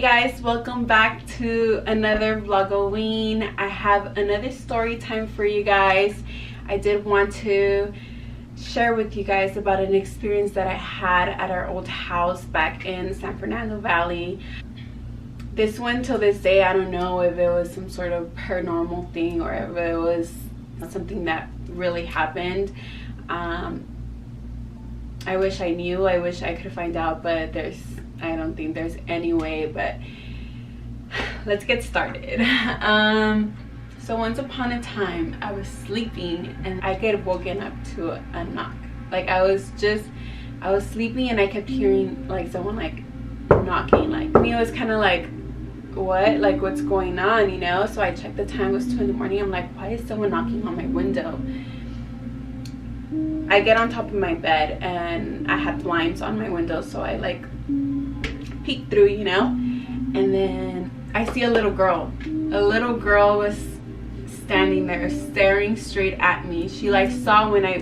guys, welcome back to another Vlogoween. I have another story time for you guys. I did want to share with you guys about an experience that I had at our old house back in San Fernando Valley. This one, till this day, I don't know if it was some sort of paranormal thing or if it was something that really happened. I wish I knew. I wish I could find out, but I don't think there's any way. But let's get started. So once upon a time, I was sleeping and I get woken up to a knock. Like I was sleeping and I kept hearing like someone like knocking. Like me, it was kind of like, what? Like what's going on, you know? So I checked the time. It was 2 in the morning. I'm like, why is someone knocking on my window? I get on top of my bed and I had blinds on my window, so I like peek through, you know, and then I see a little girl. A little girl was standing there staring straight at me. She like saw when I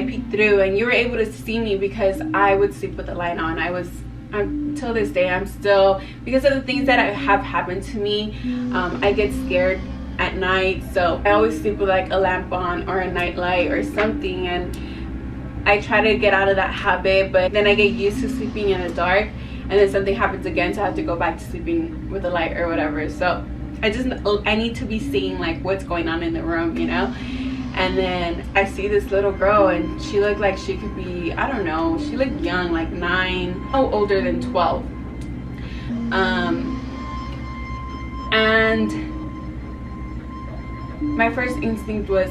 peeked through, and you were able to see me because I would sleep with the light on. Till this day, I'm still, because of the things that have happened to me, I get scared at night, so I always sleep with like a lamp on or a night light or something, and I try to get out of that habit, but then I get used to sleeping in the dark, and then something happens again, so I have to go back to sleeping with a light or whatever. So I need to be seeing like what's going on in the room, you know. And then I see this little girl, and she looked like she could be, I don't know, she looked young, like 9, no older than 12. And my first instinct was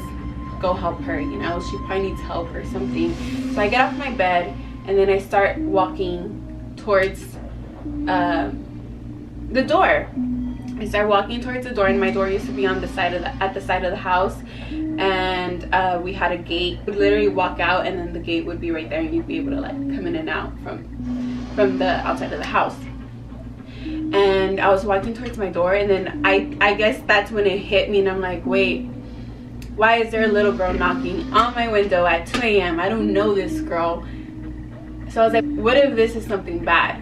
go help her, you know, she probably needs help or something. So I get off my bed and then I start walking towards the door. I start walking towards the door, and my door used to be on the side of at the side of the house, and we had a gate. You would literally walk out and then the gate would be right there, and you'd be able to like come in and out from the outside of the house. And I was walking towards my door, and then I guess that's when it hit me, and I'm like, wait, why is there a little girl knocking on my window at 2 a.m.? I don't know this girl. So I was like, what if this is something bad?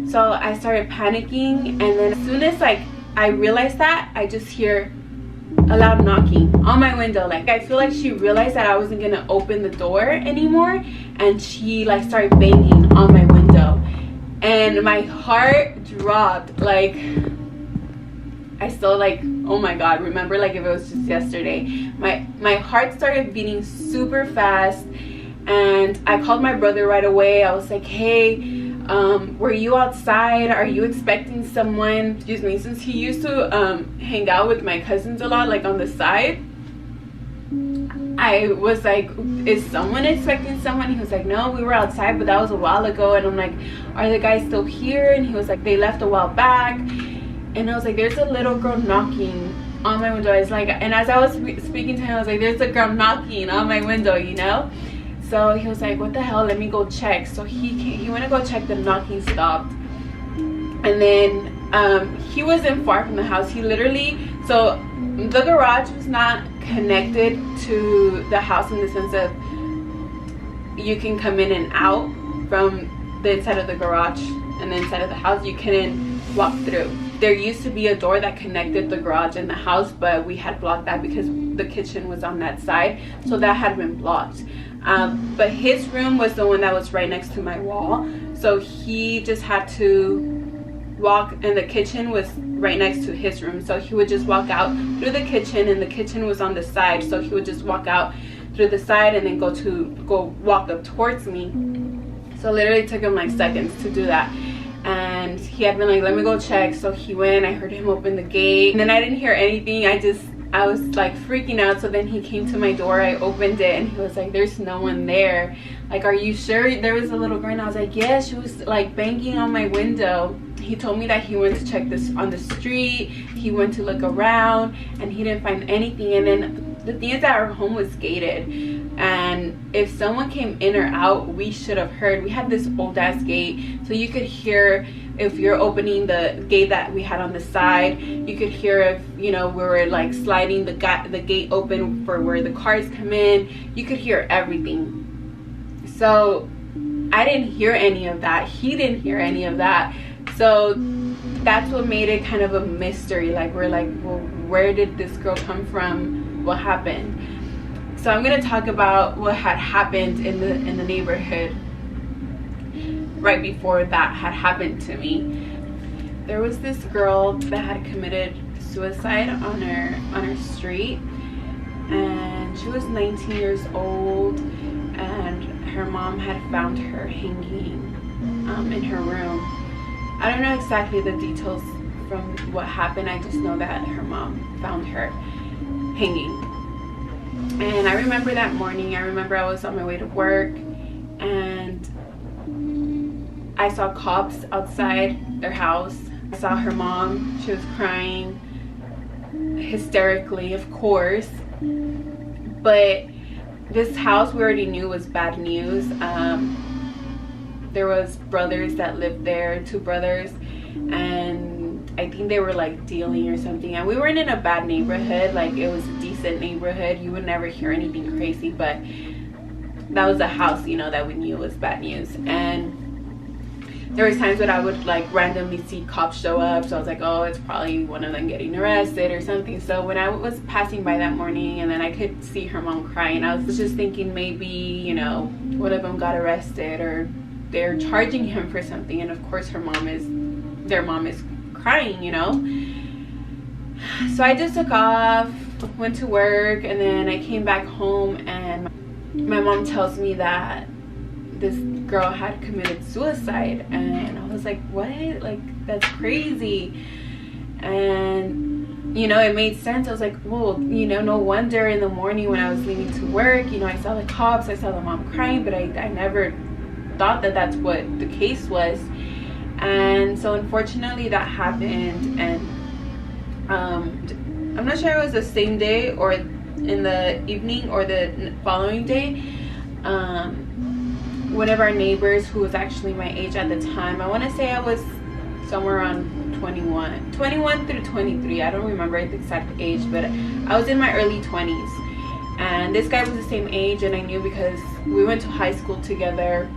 So I started panicking, and then as soon as like I realized that, I just hear a loud knocking on my window. Like I feel like she realized that I wasn't gonna open the door anymore, and she like started banging on my window. And my heart dropped. Like I still like, oh my god, remember like if it was just yesterday. My heart started beating super fast, and I called my brother right away. I was like, hey, were you outside? Are you expecting someone? Excuse me, since he used to hang out with my cousins a lot, like on the side, I was like, is someone expecting someone? He was like, no, we were outside, but that was a while ago. And I'm like, are the guys still here? And he was like, they left a while back. And I was like, there's a little girl knocking on my window. I was like, and as I was speaking to him, I was like, there's a girl knocking on my window, you know. So he was like, what the hell, let me go check. So he went to go check. The knocking stopped, and then he wasn't far from the house. He literally, so the garage was not connected to the house in the sense of you can come in and out from the inside of the garage and the inside of the house. You couldn't walk through. There used to be a door that connected the garage and the house, but we had blocked that because the kitchen was on that side, so that had been blocked. But his room was the one that was right next to my wall, so he just had to walk, and the kitchen was right next to his room, so he would just walk out through the kitchen, and the kitchen was on the side, so he would just walk out through the side and then go walk up towards me. So literally took him like seconds to do that. And he had been like, let me go check. So he went, I heard him open the gate, and then I didn't hear anything. I was like freaking out. So then he came to my door, I opened it, and he was like, there's no one there. Like, are you sure there was a little girl? And I was like, yeah, she was like banging on my window. He told me that he went to check this on the street, he went to look around, and he didn't find anything. And then the thing is that our home was gated, and if someone came in or out, we should have heard. We had this old ass gate, so you could hear if you're opening the gate that we had on the side. You could hear if, you know, we were like sliding the gate open for where the cars come in. You could hear everything. So I didn't hear any of that. He didn't hear any of that. So that's what made it kind of a mystery. Like, we're like, well, where did this girl come from? What happened? So I'm gonna talk about what had happened in the neighborhood right before that had happened to me. There was this girl that had committed suicide on her street, and she was 19 years old, and her mom had found her hanging in her room. I don't know exactly the details from what happened. I just know that her mom found her hanging. And I remember that morning, I was on my way to work, and I saw cops outside their house. I saw her mom. She was crying hysterically, of course. But this house we already knew was bad news. There was brothers that lived there, 2 brothers, and I think they were like dealing or something. And we weren't in a bad neighborhood, like it was a decent neighborhood. You would never hear anything crazy, but that was a house, you know, that we knew was bad news. And there was times when I would like randomly see cops show up, so I was like, oh, it's probably one of them getting arrested or something. So when I was passing by that morning, and then I could see her mom crying, I was just thinking maybe, you know, one of them got arrested or they're charging him for something. And of course their mom is crying, you know. So I just took off, went to work, and then I came back home, and my mom tells me that this girl had committed suicide. And I was like, what? Like, that's crazy. And you know, it made sense. I was like, well, you know, no wonder in the morning when I was leaving to work, you know, I saw the cops, I saw the mom crying, but I never thought that that's what the case was. And so unfortunately that happened. And I'm not sure it was the same day or in the evening or the following day, one of our neighbors, who was actually my age at the time, I want to say I was somewhere around 21 through 23, I don't remember the exact age, but I was in my early 20s. And this guy was the same age, and I knew because we went to high school together.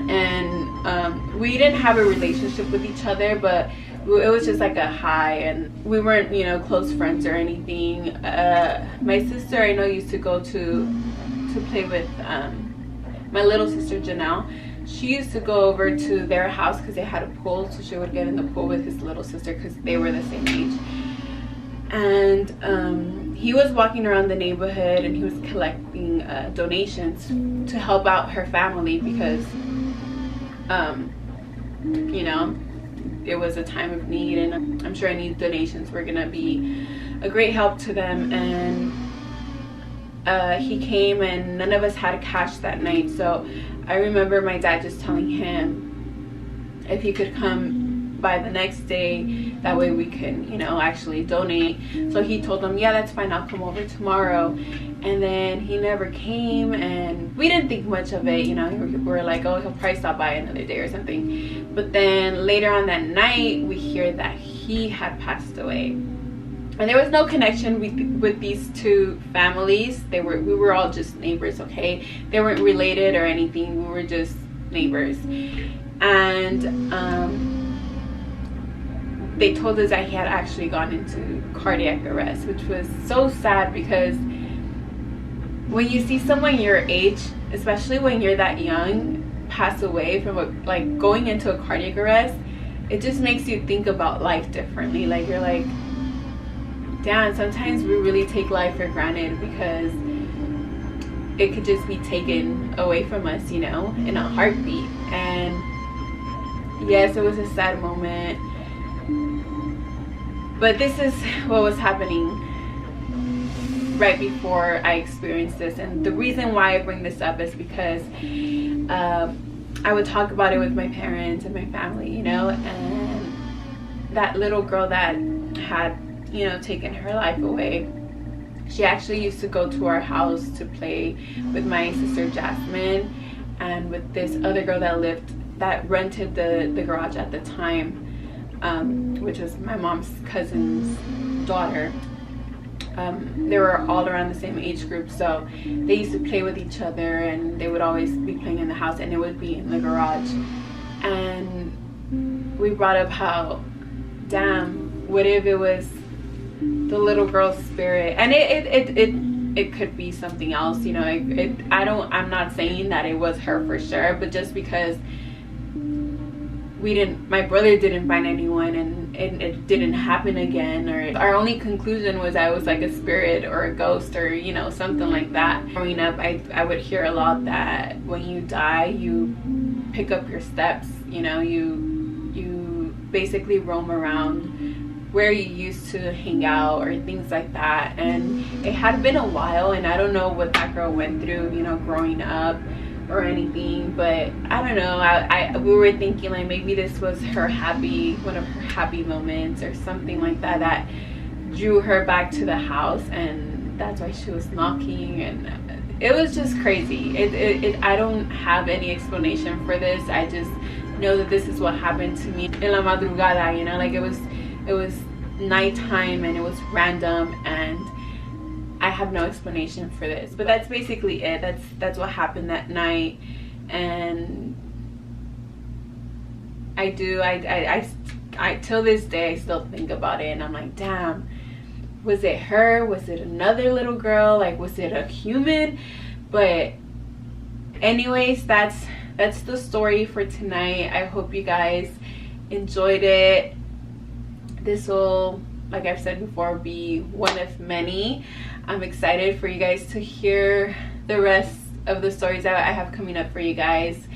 And we didn't have a relationship with each other, but it was just like a hi, and we weren't, you know, close friends or anything. My sister, I know, used to go to play with my little sister Janelle. She used to go over to their house because they had a pool, so she would get in the pool with his little sister because they were the same age. And he was walking around the neighborhood, and he was collecting donations to help out her family because you know, it was a time of need, and I'm sure any donations were gonna be a great help to them. And he came, and none of us had cash that night, so I remember my dad just telling him if he could come by the next day, that way we can, you know, actually donate. So he told them, yeah, that's fine, I'll come over tomorrow. And then he never came, and we didn't think much of it, you know. We were like, oh, he'll probably stop by another day or something. But then later on that night, we hear that he had passed away. And there was no connection with these 2 families. We were all just neighbors, okay? They weren't related or anything. We were just neighbors. And they told us that he had actually gone into cardiac arrest, which was so sad, because when you see someone your age, especially when you're that young, pass away from like going into a cardiac arrest, it just makes you think about life differently. Like, you're like, damn, sometimes we really take life for granted because it could just be taken away from us, you know, in a heartbeat. And yes, it was a sad moment, but this is what was happening right before I experienced this. And the reason why I bring this up is because I would talk about it with my parents and my family, you know. And that little girl that had, you know, taken her life away, she actually used to go to our house to play with my sister Jasmine and with this other girl that rented the garage at the time, which was my mom's cousin's daughter. They were all around the same age group, so they used to play with each other, and they would always be playing in the house, and it would be in the garage. And we brought up how, damn, what if it was the little girl's spirit? And it could be something else, you know. I'm not saying that it was her for sure, but just because my brother didn't find anyone, and it didn't happen again, or our only conclusion was I was like a spirit or a ghost, or, you know, something like that. Growing up, I would hear a lot that when you die, you pick up your steps, you know, you basically roam around where you used to hang out or things like that. And it had been a while, and I don't know what that girl went through, you know, growing up or anything, but I don't know. We were thinking like maybe this was one of her happy moments or something like that, that drew her back to the house, and that's why she was knocking. And it was just crazy. I don't have any explanation for this. I just know that this is what happened to me in la madrugada, you know, like it was nighttime and it was random, and I have no explanation for this. But that's basically it. That's what happened that night. And I till this day I still think about it, and I'm like, damn, was it her? Was it another little girl? Like, was it a human? But anyways, that's the story for tonight. I hope you guys enjoyed it. This will, like I've said before, be one of many. I'm excited for you guys to hear the rest of the stories that I have coming up for you guys.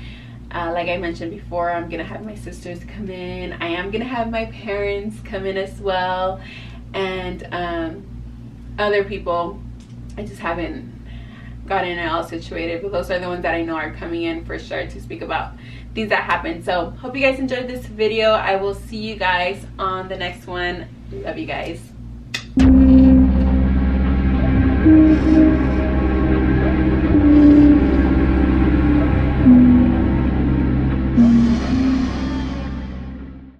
Like I mentioned before, I'm gonna have my sisters come in. I am gonna have my parents come in as well, and other people. I just haven't gotten it all situated, but those are the ones that I know are coming in for sure to speak about things that happened. So hope you guys enjoyed this video. I will see you guys on the next one. Love you guys.